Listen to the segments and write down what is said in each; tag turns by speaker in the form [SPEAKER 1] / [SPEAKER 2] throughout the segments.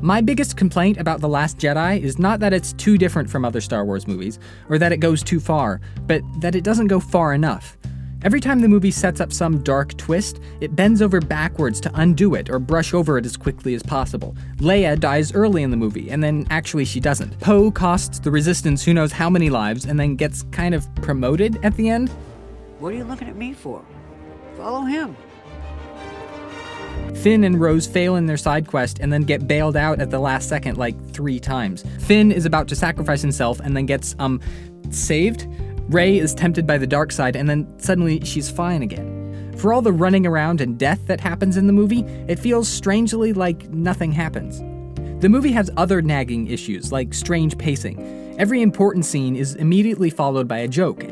[SPEAKER 1] My biggest complaint about The Last Jedi is not that it's too different from other Star Wars movies, or that it goes too far, but that it doesn't go far enough. Every time the movie sets up some dark twist, it bends over backwards to undo it or brush over it as quickly as possible. Leia dies early in the movie, and then actually she doesn't. Poe costs the Resistance who knows how many lives, and then gets kind of promoted at the end.
[SPEAKER 2] What are you looking at me for? Follow him.
[SPEAKER 1] Finn and Rose fail in their side quest and then get bailed out at the last second like 3 times. Finn is about to sacrifice himself and then gets, saved. Rey is tempted by the dark side and then suddenly she's fine again. For all the running around and death that happens in the movie, it feels strangely like nothing happens. The movie has other nagging issues, like strange pacing. Every important scene is immediately followed by a joke.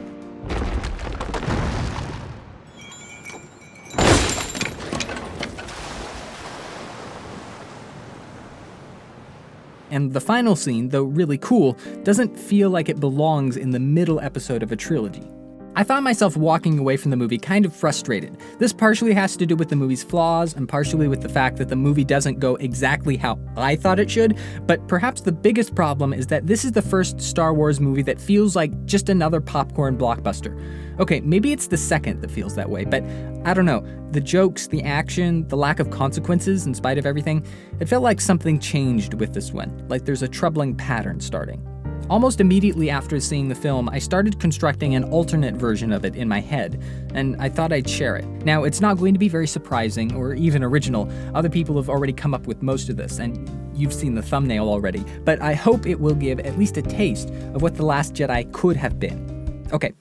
[SPEAKER 1] And the final scene, though really cool, doesn't feel like it belongs in the middle episode of a trilogy. I found myself walking away from the movie kind of frustrated. This partially has to do with the movie's flaws, and partially with the fact that the movie doesn't go exactly how I thought it should, but perhaps the biggest problem is that this is the first Star Wars movie that feels like just another popcorn blockbuster. Okay, maybe it's the second that feels that way, but I don't know. The jokes, the action, the lack of consequences in spite of everything, it felt like something changed with this one, like there's a troubling pattern starting. Almost immediately after seeing the film, I started constructing an alternate version of it in my head, and I thought I'd share it. Now, it's not going to be very surprising or even original. Other people have already come up with most of this, and you've seen the thumbnail already, but I hope it will give at least a taste of what The Last Jedi could have been. Okay,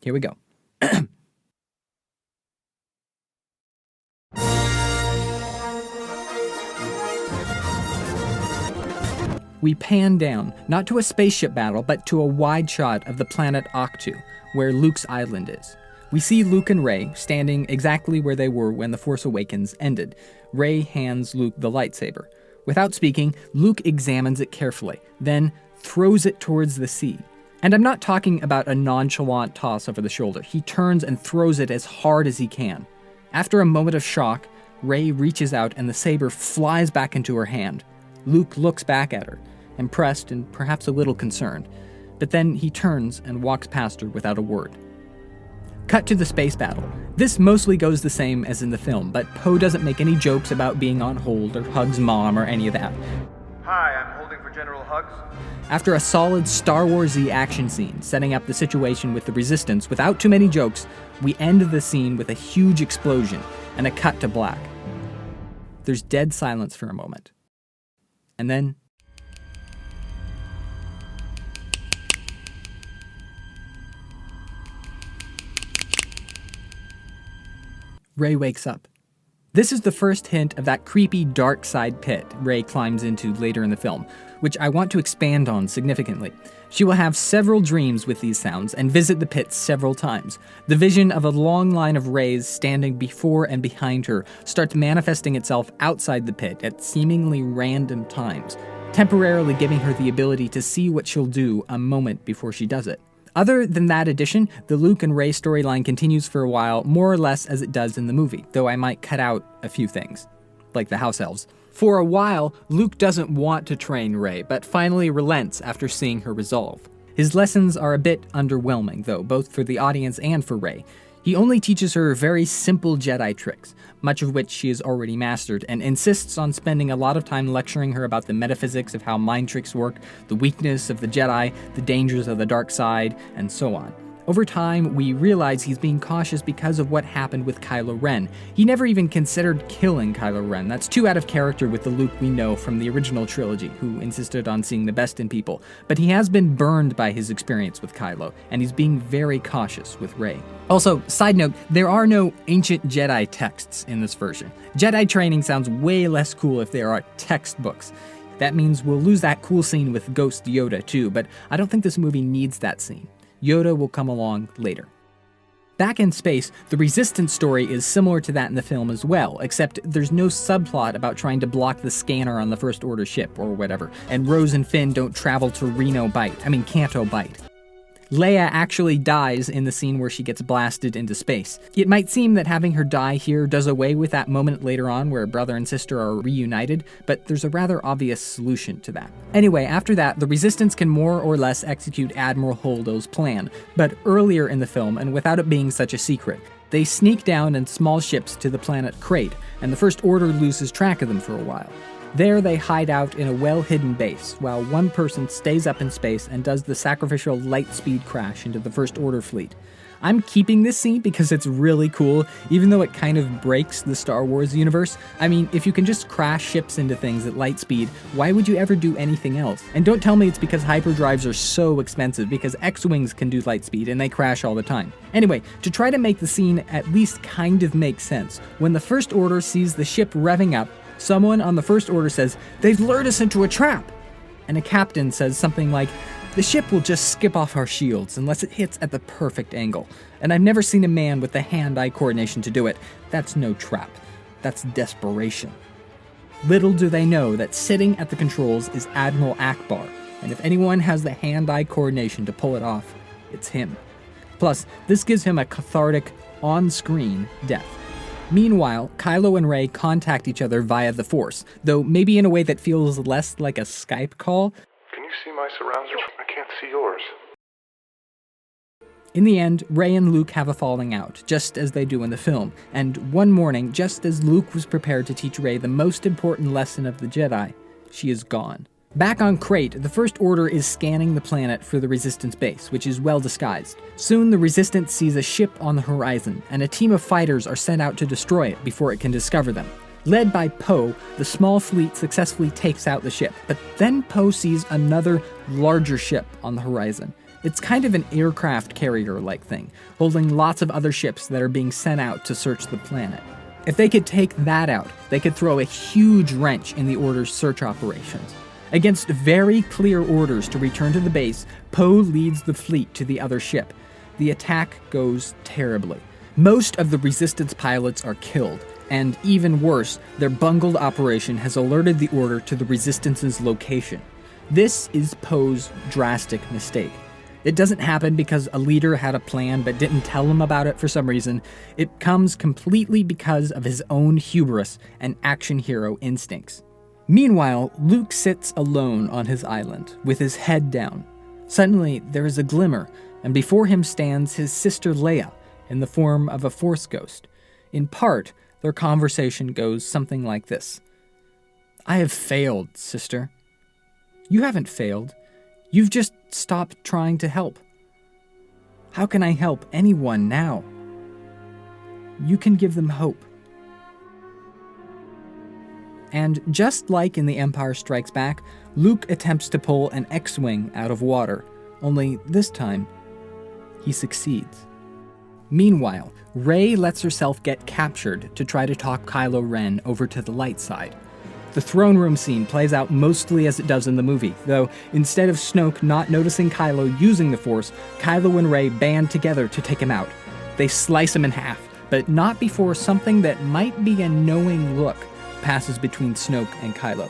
[SPEAKER 1] here we go. We pan down, not to a spaceship battle, but to a wide shot of the planet Ahch-To, where Luke's island is. We see Luke and Rey standing exactly where they were when The Force Awakens ended. Rey hands Luke the lightsaber. Without speaking, Luke examines it carefully, then throws it towards the sea. And I'm not talking about a nonchalant toss over the shoulder. He turns and throws it as hard as he can. After a moment of shock, Rey reaches out and the saber flies back into her hand. Luke looks back at her, impressed and perhaps a little concerned, but then he turns and walks past her without a word. Cut to the space battle. This mostly goes the same as in the film, but Poe doesn't make any jokes about being on hold or hugs Mom or any of that.
[SPEAKER 3] Hi, I'm holding for General Hux.
[SPEAKER 1] After a solid Star Wars-y action scene setting up the situation with the Resistance without too many jokes, we end the scene with a huge explosion and a cut to black. There's dead silence for a moment. And then Rey wakes up. This is the first hint of that creepy dark side pit Rey climbs into later in the film, which I want to expand on significantly. She will have several dreams with these sounds and visit the pit several times. The vision of a long line of Reys standing before and behind her starts manifesting itself outside the pit at seemingly random times, temporarily giving her the ability to see what she'll do a moment before she does it. Other than that addition, the Luke and Rey storyline continues for a while, more or less as it does in the movie, though I might cut out a few things, like the house elves. For a while, Luke doesn't want to train Rey, but finally relents after seeing her resolve. His lessons are a bit underwhelming, though, both for the audience and for Rey. He only teaches her very simple Jedi tricks, much of which she has already mastered, and insists on spending a lot of time lecturing her about the metaphysics of how mind tricks work, the weakness of the Jedi, the dangers of the dark side, and so on. Over time, we realize he's being cautious because of what happened with Kylo Ren. He never even considered killing Kylo Ren. That's too out of character with the Luke we know from the original trilogy, who insisted on seeing the best in people. But he has been burned by his experience with Kylo, and he's being very cautious with Rey. Also, side note, there are no ancient Jedi texts in this version. Jedi training sounds way less cool if there are textbooks. That means we'll lose that cool scene with Ghost Yoda too, but I don't think this movie needs that scene. Yoda will come along later. Back in space, the Resistance story is similar to that in the film as well, except there's no subplot about trying to block the scanner on the First Order ship or whatever, and Rose and Finn don't travel to Canto Bight. Leia actually dies in the scene where she gets blasted into space. It might seem that having her die here does away with that moment later on where brother and sister are reunited, but there's a rather obvious solution to that. Anyway, after that, the Resistance can more or less execute Admiral Holdo's plan, but earlier in the film, and without it being such a secret, they sneak down in small ships to the planet Crait, and the First Order loses track of them for a while. There they hide out in a well-hidden base, while one person stays up in space and does the sacrificial light-speed crash into the First Order fleet. I'm keeping this scene because it's really cool, even though it kind of breaks the Star Wars universe. I mean, if you can just crash ships into things at light speed, why would you ever do anything else? And don't tell me it's because hyperdrives are so expensive, because X-Wings can do light speed and they crash all the time. Anyway, to try to make the scene at least kind of make sense, when the First Order sees the ship revving up, someone on the First Order says, "They've lured us into a trap!" And a captain says something like, "The ship will just skip off our shields unless it hits at the perfect angle. And I've never seen a man with the hand-eye coordination to do it. That's no trap. That's desperation." Little do they know that sitting at the controls is Admiral Ackbar, and if anyone has the hand-eye coordination to pull it off, it's him. Plus, this gives him a cathartic, on-screen death. Meanwhile, Kylo and Rey contact each other via the Force, though maybe in a way that feels less like a Skype call.
[SPEAKER 4] Can you see my surroundings? I can't see yours.
[SPEAKER 1] In the end, Rey and Luke have a falling out, just as they do in the film, and one morning, just as Luke was prepared to teach Rey the most important lesson of the Jedi, she is gone. Back on Crait, the First Order is scanning the planet for the Resistance base, which is well disguised. Soon the Resistance sees a ship on the horizon, and a team of fighters are sent out to destroy it before it can discover them. Led by Poe, the small fleet successfully takes out the ship, but then Poe sees another, larger ship on the horizon. It's kind of an aircraft carrier-like thing, holding lots of other ships that are being sent out to search the planet. If they could take that out, they could throw a huge wrench in the Order's search operations. Against very clear orders to return to the base, Poe leads the fleet to the other ship. The attack goes terribly. Most of the Resistance pilots are killed, and even worse, their bungled operation has alerted the Order to the Resistance's location. This is Poe's drastic mistake. It doesn't happen because a leader had a plan but didn't tell him about it for some reason. It comes completely because of his own hubris and action hero instincts. Meanwhile, Luke sits alone on his island, with his head down. Suddenly, there is a glimmer, and before him stands his sister Leia, in the form of a Force ghost. In part, their conversation goes something like this. "I have failed, sister." "You haven't failed. You've just stopped trying to help." "How can I help anyone now?" "You can give them hope." And just like in The Empire Strikes Back, Luke attempts to pull an X-Wing out of water, only this time, he succeeds. Meanwhile, Rey lets herself get captured to try to talk Kylo Ren over to the light side. The throne room scene plays out mostly as it does in the movie, though instead of Snoke not noticing Kylo using the Force, Kylo and Rey band together to take him out. They slice him in half, but not before something that might be a knowing look passes between Snoke and Kylo.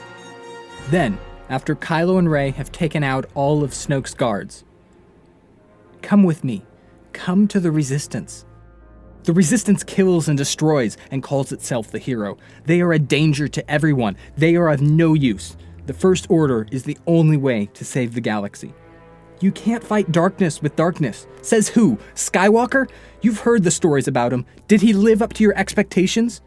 [SPEAKER 1] Then, after Kylo and Rey have taken out all of Snoke's guards, "Come with me. Come to the Resistance." The Resistance kills and destroys and calls itself the hero. They are a danger to everyone. They are of no use. The First Order is the only way to save the galaxy. "You can't fight darkness with darkness." Says who? Skywalker? You've heard the stories about him. Did he live up to your expectations?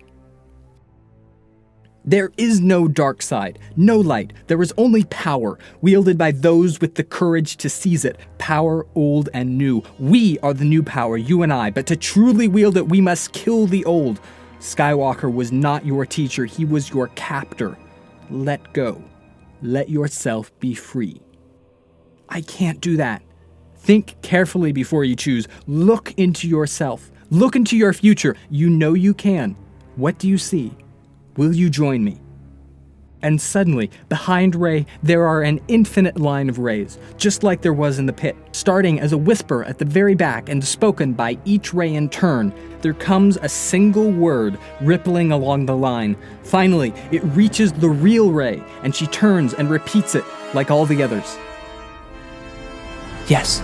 [SPEAKER 1] There is no dark side, no light. There is only power, wielded by those with the courage to seize it. Power old and new. We are the new power, you and I, but to truly wield it, we must kill the old. Skywalker was not your teacher, he was your captor. Let go. Let yourself be free. I can't do that. Think carefully before you choose. Look into yourself. Look into your future. You know you can. What do you see? Will you join me? And suddenly, behind Rey, there are an infinite line of Reys, just like there was in the pit. Starting as a whisper at the very back and spoken by each Rey in turn, there comes a single word rippling along the line. Finally, it reaches the real Rey, and she turns and repeats it like all the others. Yes.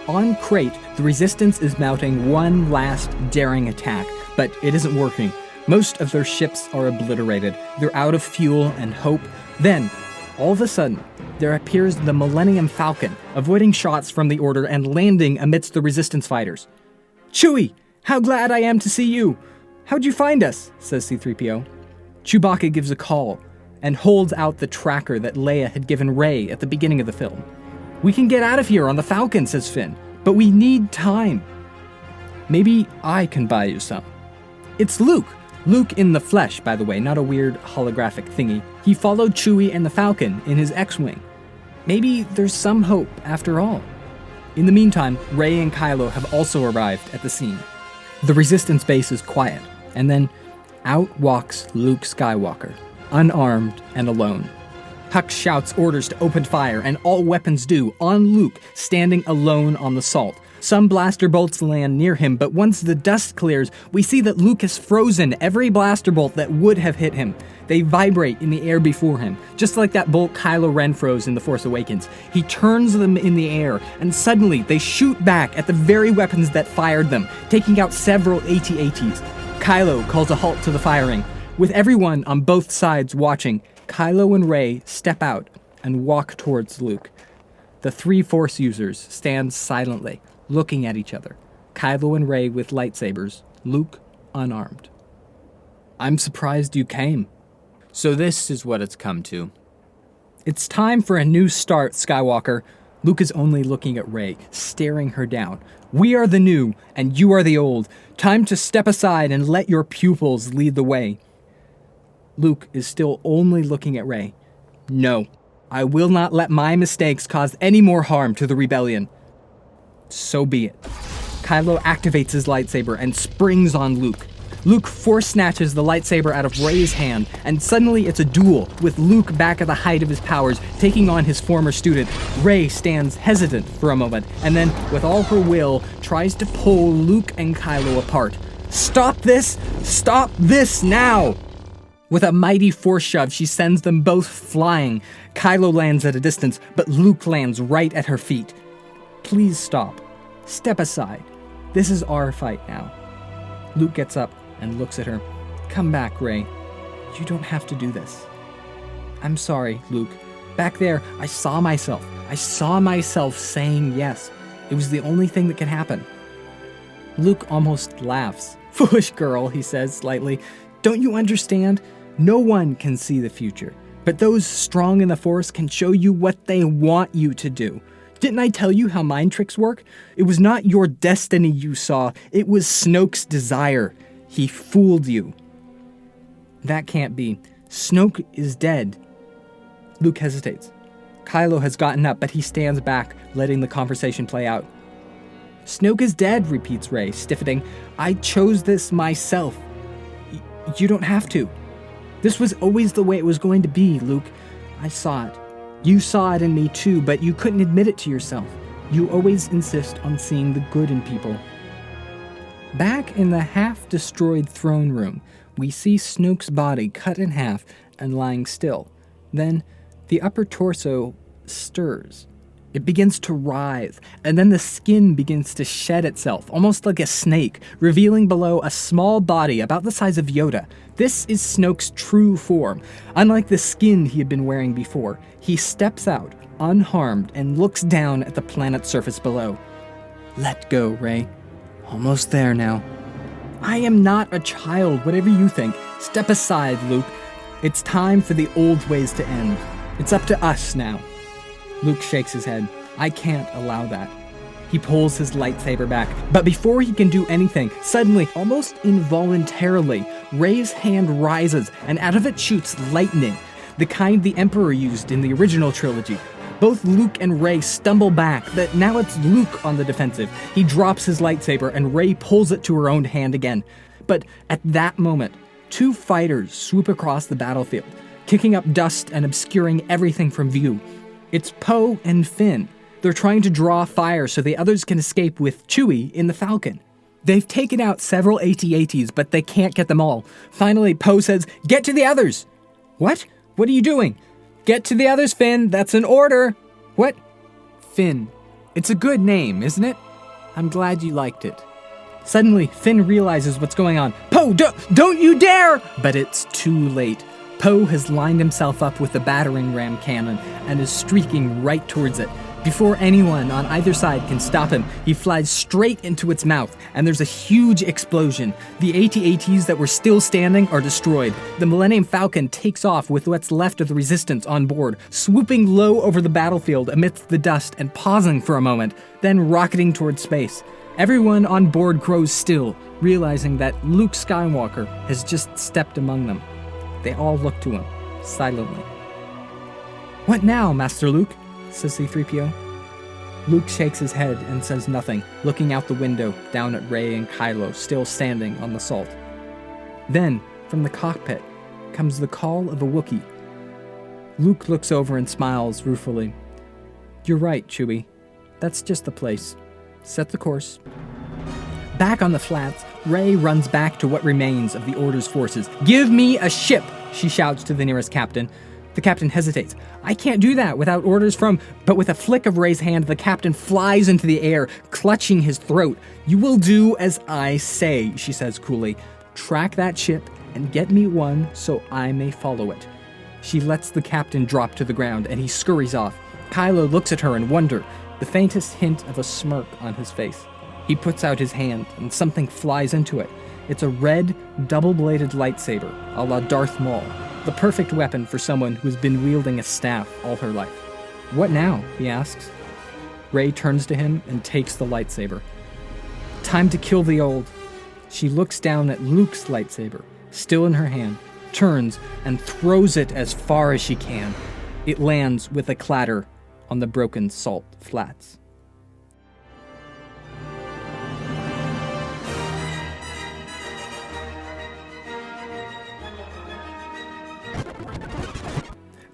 [SPEAKER 1] On Crate, the Resistance is mounting one last daring attack, but it isn't working. Most of their ships are obliterated. They're out of fuel and hope. Then, all of a sudden, there appears the Millennium Falcon, avoiding shots from the Order and landing amidst the Resistance fighters. "Chewie, how glad I am to see you! How'd you find us?" says C-3PO. Chewbacca gives a call and holds out the tracker that Leia had given Rey at the beginning of the film. "We can get out of here on the Falcon," says Finn, "but we need time. Maybe I can buy you some." It's Luke. Luke in the flesh, by the way, not a weird holographic thingy. He followed Chewie and the Falcon in his X-Wing. Maybe there's some hope after all. In the meantime, Rey and Kylo have also arrived at the scene. The Resistance base is quiet, and then out walks Luke Skywalker, unarmed and alone. Hux shouts orders to open fire, and all weapons do, on Luke, standing alone on the salt. Some blaster bolts land near him, but once the dust clears, we see that Luke has frozen every blaster bolt that would have hit him. They vibrate in the air before him, just like that bolt Kylo Ren froze in The Force Awakens. He turns them in the air, and suddenly they shoot back at the very weapons that fired them, taking out several AT-ATs. Kylo calls a halt to the firing. With everyone on both sides watching, Kylo and Rey step out and walk towards Luke. The three Force users stand silently, looking at each other. Kylo and Rey with lightsabers, Luke unarmed. "I'm surprised you came." So this is what it's come to. It's time for a new start, Skywalker. Luke is only looking at Rey, staring her down. "We are the new, and you are the old. Time to step aside and let your pupils lead the way." Luke is still only looking at Rey. "No, I will not let my mistakes cause any more harm to the rebellion." So be it. Kylo activates his lightsaber and springs on Luke. Luke force snatches the lightsaber out of Rey's hand, and suddenly it's a duel, with Luke back at the height of his powers, taking on his former student. Rey stands hesitant for a moment, and then, with all her will, tries to pull Luke and Kylo apart. "Stop this! Stop this now!" With a mighty force shove, she sends them both flying. Kylo lands at a distance, but Luke lands right at her feet. "Please stop. Step aside. This is our fight now." Luke gets up and looks at her. "Come back, Rey. You don't have to do this." "I'm sorry, Luke. Back there, I saw myself. I saw myself saying yes. It was the only thing that could happen." Luke almost laughs. "Foolish girl," he says slightly. "Don't you understand? No one can see the future, but those strong in the Force can show you what they want you to do. Didn't I tell you how mind tricks work? It was not your destiny you saw, it was Snoke's desire. He fooled you." "That can't be. Snoke is dead." Luke hesitates. Kylo has gotten up, but he stands back, letting the conversation play out. "Snoke is dead," repeats Rey, stiffening. "I chose this myself. You don't have to. This was always the way it was going to be, Luke. I saw it. You saw it in me too, but you couldn't admit it to yourself. You always insist on seeing the good in people." Back in the half-destroyed throne room, we see Snoke's body cut in half and lying still. Then, the upper torso stirs. It begins to writhe, and then the skin begins to shed itself, almost like a snake, revealing below a small body about the size of Yoda. This is Snoke's true form. Unlike the skin he had been wearing before, he steps out, unharmed, and looks down at the planet's surface below. "Let go, Rey. Almost there now." "I am not a child, whatever you think. Step aside, Luke. It's time for the old ways to end. It's up to us now." Luke shakes his head. "I can't allow that." He pulls his lightsaber back, but before he can do anything, suddenly, almost involuntarily, Rey's hand rises, and out of it shoots lightning, the kind the Emperor used in the original trilogy. Both Luke and Rey stumble back, but now it's Luke on the defensive. He drops his lightsaber, and Rey pulls it to her own hand again. But at that moment, two fighters swoop across the battlefield, kicking up dust and obscuring everything from view. It's Poe and Finn. They're trying to draw fire so the others can escape with Chewie in the Falcon. They've taken out several AT-ATs, but they can't get them all. Finally, Poe says, "Get to the others!" "What? What are you doing?" "Get to the others, Finn. That's an order." "What?" "Finn, It's a good name, isn't it? I'm glad you liked it. Suddenly, Finn realizes what's going on. Poe, don't you dare! But it's too late. Poe has lined himself up with the battering ram cannon and is streaking right towards it. Before anyone on either side can stop him, he flies straight into its mouth, and there's a huge explosion. The AT-ATs that were still standing are destroyed. The Millennium Falcon takes off with what's left of the Resistance on board, swooping low over the battlefield amidst the dust and pausing for a moment, then rocketing towards space. Everyone on board grows still, realizing that Luke Skywalker has just stepped among them. They all look to him, silently. "What now, Master Luke?" says C-3PO. Luke shakes his head and says nothing, looking out the window down at Rey and Kylo still standing on the salt. Then, from the cockpit, comes the call of a Wookiee. Luke looks over and smiles ruefully. "You're right, Chewie. That's just the place. Set the course." Back on the flats, Rey runs back to what remains of the Order's forces. "Give me a ship!" she shouts to the nearest captain. The captain hesitates. "I can't do that without orders from..." But with a flick of Rey's hand, the captain flies into the air, clutching his throat. "You will do as I say," she says coolly. "Track that ship and get me one so I may follow it." She lets the captain drop to the ground and he scurries off. Kylo looks at her in wonder, the faintest hint of a smirk on his face. He puts out his hand and something flies into it. It's a red, double-bladed lightsaber, a la Darth Maul. The perfect weapon for someone who has been wielding a staff all her life. "What now?" he asks. Rey turns to him and takes the lightsaber. "Time to kill the old." She looks down at Luke's lightsaber, still in her hand, turns, and throws it as far as she can. It lands with a clatter on the broken salt flats.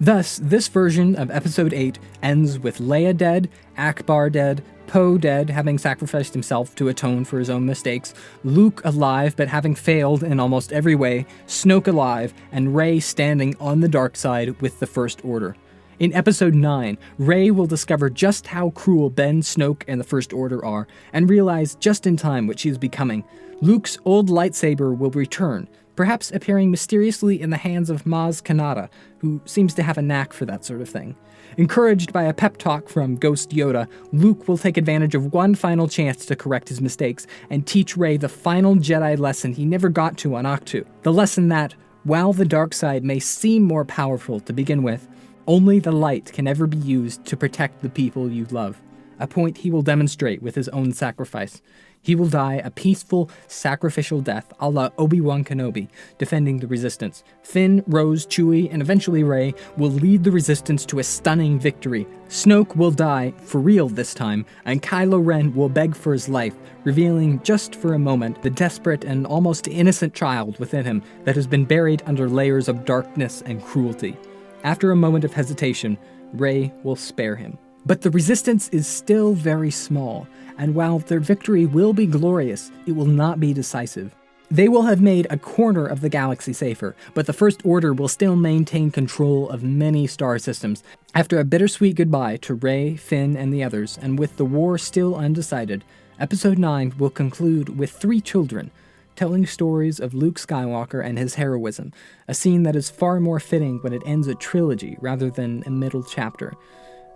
[SPEAKER 1] Thus, this version of Episode 8 ends with Leia dead, Akbar dead, Poe dead, having sacrificed himself to atone for his own mistakes, Luke alive but having failed in almost every way, Snoke alive, and Rey standing on the dark side with the First Order. In Episode 9, Rey will discover just how cruel Ben, Snoke, and the First Order are, and realize just in time what she is becoming. Luke's old lightsaber will return, perhaps appearing mysteriously in the hands of Maz Kanata, who seems to have a knack for that sort of thing. Encouraged by a pep talk from Ghost Yoda, Luke will take advantage of one final chance to correct his mistakes and teach Rey the final Jedi lesson he never got to on Ahch-To. The lesson that, while the dark side may seem more powerful to begin with, only the light can ever be used to protect the people you love. A point he will demonstrate with his own sacrifice. He will die a peaceful, sacrificial death a la Obi-Wan Kenobi, defending the Resistance. Finn, Rose, Chewie, and eventually Rey will lead the Resistance to a stunning victory. Snoke will die, for real this time, and Kylo Ren will beg for his life, revealing just for a moment the desperate and almost innocent child within him that has been buried under layers of darkness and cruelty. After a moment of hesitation, Rey will spare him. But the Resistance is still very small, and while their victory will be glorious, it will not be decisive. They will have made a corner of the galaxy safer, but the First Order will still maintain control of many star systems. After a bittersweet goodbye to Rey, Finn, and the others, and with the war still undecided, Episode 9 will conclude with 3 children, telling stories of Luke Skywalker and his heroism, a scene that is far more fitting when it ends a trilogy rather than a middle chapter.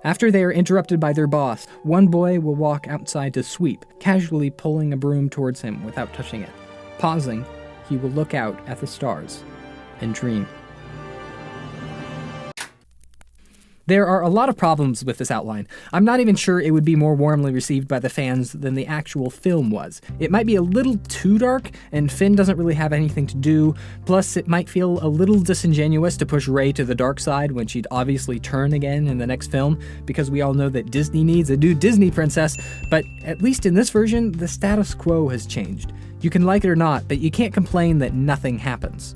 [SPEAKER 1] After they are interrupted by their boss, one boy will walk outside to sweep, casually pulling a broom towards him without touching it. Pausing, he will look out at the stars and dream. There are a lot of problems with this outline. I'm not even sure it would be more warmly received by the fans than the actual film was. It might be a little too dark, and Finn doesn't really have anything to do, plus it might feel a little disingenuous to push Rey to the dark side when she'd obviously turn again in the next film, because we all know that Disney needs a new Disney princess, but at least in this version, the status quo has changed. You can like it or not, but you can't complain that nothing happens.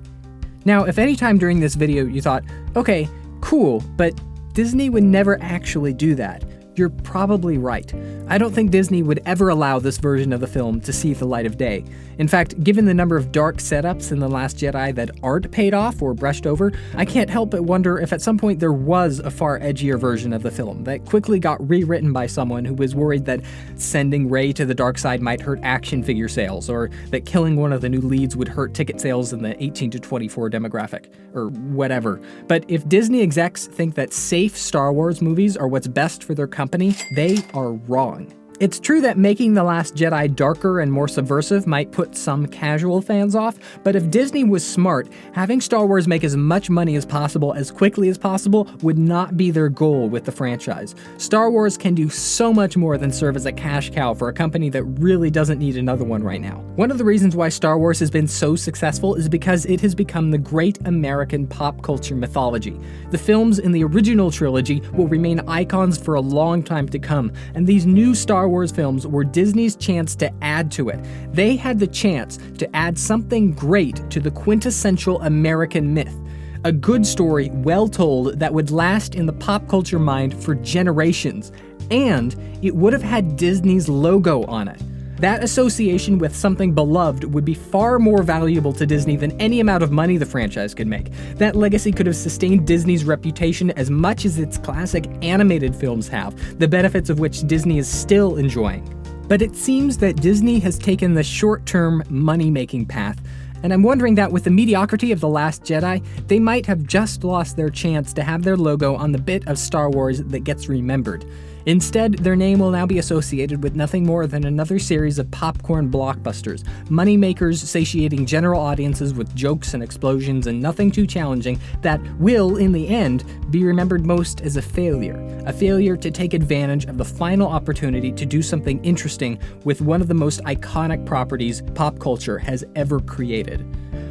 [SPEAKER 1] Now, if any time during this video you thought, okay, cool, but Disney would never actually do that, you're probably right. I don't think Disney would ever allow this version of the film to see the light of day. In fact, given the number of dark setups in The Last Jedi that aren't paid off or brushed over, I can't help but wonder if at some point there was a far edgier version of the film that quickly got rewritten by someone who was worried that sending Rey to the dark side might hurt action figure sales, or that killing one of the new leads would hurt ticket sales in the 18 to 24 demographic, or whatever. But if Disney execs think that safe Star Wars movies are what's best for their company, they are wrong. It's true that making The Last Jedi darker and more subversive might put some casual fans off, but if Disney was smart, having Star Wars make as much money as possible as quickly as possible would not be their goal with the franchise. Star Wars can do so much more than serve as a cash cow for a company that really doesn't need another one right now. One of the reasons why Star Wars has been so successful is because it has become the great American pop culture mythology. The films in the original trilogy will remain icons for a long time to come, and these new Star Wars films were Disney's chance to add to it. They had the chance to add something great to the quintessential American myth. A good story, well told, that would last in the pop culture mind for generations. And it would have had Disney's logo on it. That association with something beloved would be far more valuable to Disney than any amount of money the franchise could make. That legacy could have sustained Disney's reputation as much as its classic animated films have, the benefits of which Disney is still enjoying. But it seems that Disney has taken the short-term, money-making path, and I'm wondering that with the mediocrity of The Last Jedi, they might have just lost their chance to have their logo on the bit of Star Wars that gets remembered. Instead, their name will now be associated with nothing more than another series of popcorn blockbusters, moneymakers satiating general audiences with jokes and explosions and nothing too challenging that will, in the end, be remembered most as a failure to take advantage of the final opportunity to do something interesting with one of the most iconic properties pop culture has ever created.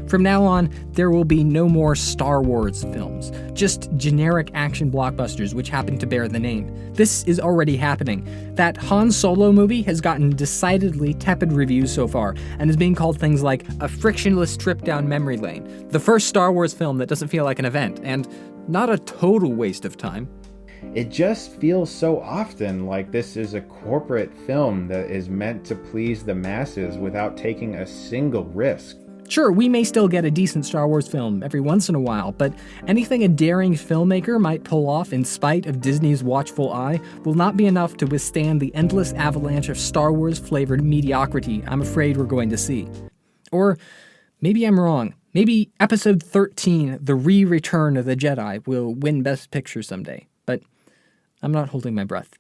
[SPEAKER 1] From now on, there will be no more Star Wars films, just generic action blockbusters which happen to bear the name. This is already happening. That Han Solo movie has gotten decidedly tepid reviews so far, and is being called things like a frictionless trip down memory lane, the first Star Wars film that doesn't feel like an event, and not a total waste of time.
[SPEAKER 5] It just feels so often like this is a corporate film that is meant to please the masses without taking a single risk.
[SPEAKER 1] Sure, we may still get a decent Star Wars film every once in a while, but anything a daring filmmaker might pull off in spite of Disney's watchful eye will not be enough to withstand the endless avalanche of Star Wars-flavored mediocrity I'm afraid we're going to see. Or maybe I'm wrong. Maybe Episode 13, The Return of the Jedi, will win Best Picture someday, but I'm not holding my breath.